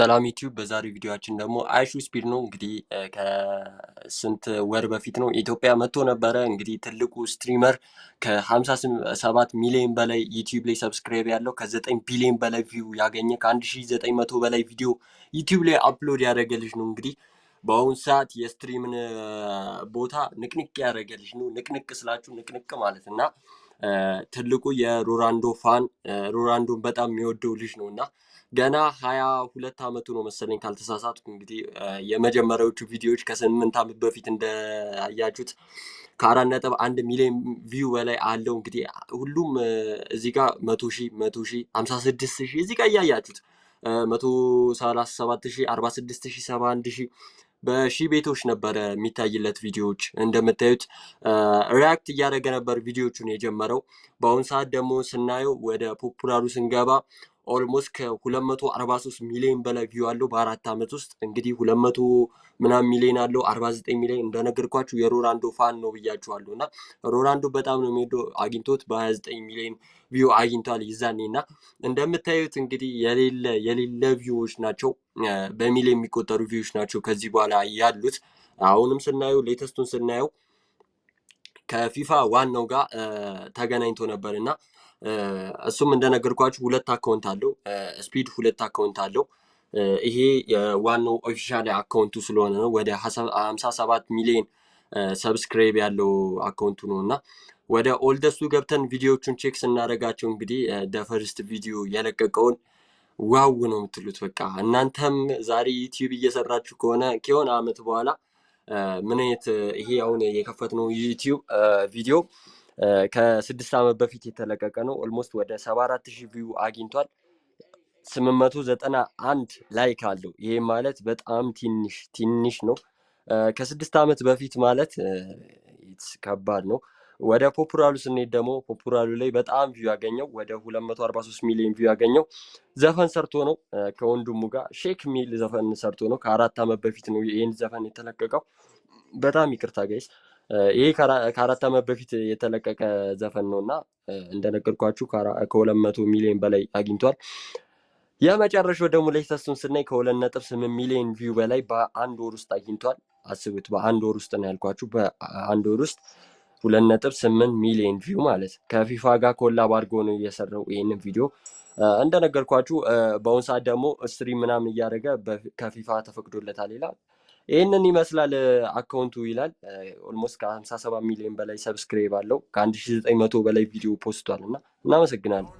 ሰላም ዩቲዩብ በዛሬው ቪዲዮአችን ደግሞ አይሹ ስፒድ ነው እንግዲህ ከስንት ወር በፊት ነው ኢትዮጵያ መጥቶ ነበረ። እንግዲህ ትልቁ ስትሪመር ከ57 ሚሊዮን በላይ ዩቲዩብ ላይ ሰብስክራይብ ያለው ከ9 ቢሊዮን በላይ ቪው ያገኘ ከ1900 በላይ ቪዲዮ ዩቲዩብ ላይ አፕሎድ ያደረገልሽ ነው። እንግዲህ በአሁኑ ሰዓት የስትሪምን ቦታ ንቅንቅ ያደረገልሽ ነው። ንቅንቅ ስላችሁ ንቅንቅ ማለት እና ትልቁ የሮራንዶ ፋን ሮራንዶን በጣም የሚወደው ልጅ ነው እና ገና 22 ዓመቱ ነው መሰለኝ ካልተሳሳትኩ። እንግዲህ የመጀመሪያዎቹ ቪዲዮዎች ከ8 ዓመት በፊት እንዳያችሁት ከ4.1 ሚሊዮን ቪው በላይ አለው። እንግዲህ ሁሉም እዚህ ጋር 100,000 56,000 እዚህ ጋር እያያችሁት 137,000 46,000 71,000 በሺ ቤቶች ነበረ የሚታይለት ቪዲዮዎች። እንደምታዩት ሪያክት እያደረገ ነበር ቪዲዮቹን የጀመረው። በአሁኑ ሰዓት ደግሞ ስናየው ወደ ፖፑላሩ ስንገባ ኦልሞስት ከ243 ሚሊዮን በላይ ቪው አለው በ4 ዓመት ውስጥ። እንግዲህ 200 ምናምን ሚሊዮን አለው 49 ሚሊዮን እንደነገርኳችሁ የሮራንዶ ፋን ነው ብያችኋለሁ። እና ሮራንዶ በጣም ነው የሚወደው። አግኝቶት በ29 ሚሊዮን ቪው አግኝቷል ይዛኔ። እና እንደምታዩት እንግዲህ የሌለ ቪዎች ናቸው፣ በሚሊዮን የሚቆጠሩ ቪዎች ናቸው ከዚህ በኋላ ያሉት። አሁንም ስናየው ሌተስቱን ስናየው ከፊፋ ዋናው ጋር ተገናኝቶ ነበር እና እሱም እንደነገርኳችሁ 2 አካውንት አለው። ስፒድ 2 አካውንት አለው። ይሄ የዋናው ኦፊሻል አካውንቱ ስለሆነ ነው። ወደ 57 ሚሊዮን ሰብስክራይብ ያለው አካውንቱ ነው እና ወደ ኦልደስቱ ገብተን ቪዲዮዎቹን ቼክ ስናደርጋቸው እንግዲህ ደፈርስት ቪዲዮ የለቀቀውን ዋው ነው የምትሉት። በቃ እናንተም ዛሬ ዩቲዩብ እየሰራችሁ ከሆነ ዓመት በኋላ ምን አይነት ይሄ አሁን የከፈትነው ዩቲዩብ ቪዲዮ ከ6 ዓመት በፊት የተለቀቀ ነው። ኦልሞስት ወደ 74,000 ቪው አግኝቷል። 891 ላይክ አለው። ይሄ ማለት በጣም ትንሽ ነው። ከ6 ዓመት በፊት ማለት ከባድ ነው። ወደ ፖፑላሩ ስንሄድ ደግሞ ፖፑላሩ ላይ በጣም ቪው ያገኘው ወደ 243 ሚሊዮን ቪው ያገኘው ዘፈን ሰርቶ ነው። ከወንድሙ ጋር ሼክ ሚል ዘፈን ሰርቶ ነው። ከ4 ዓመት በፊት ነው ይሄን ዘፈን የተለቀቀው። በጣም ይቅርታ ጋይስ፣ ይሄ ከ4 ዓመት በፊት የተለቀቀ ዘፈን ነው እና እንደነገርኳችሁ ከ200 ሚሊዮን በላይ አግኝቷል። የመጨረሻው ደግሞ ሌተስቱን ስናይ ከ2.8 ሚሊዮን ቪው በላይ በአንድ ወር ውስጥ አግኝቷል። አስቡት፣ በአንድ ወር ውስጥ ነው ያልኳችሁ። በአንድ ወር ውስጥ 2.8 ሚሊዮን ቪው ማለት ከፊፋ ጋር ኮላብ አድርጎ ነው የሰራው ይህንን ቪዲዮ። እንደነገርኳችሁ በአሁኑ ሰዓት ደግሞ ስትሪም ምናምን እያደረገ ከፊፋ ተፈቅዶለታል ይላል። ይህንን ይመስላል አካውንቱ ይላል። ኦልሞስት ከ57 ሚሊዮን በላይ ሰብስክራይብ አለው። ከ1900 በላይ ቪዲዮ ፖስቷል እና እናመሰግናለን።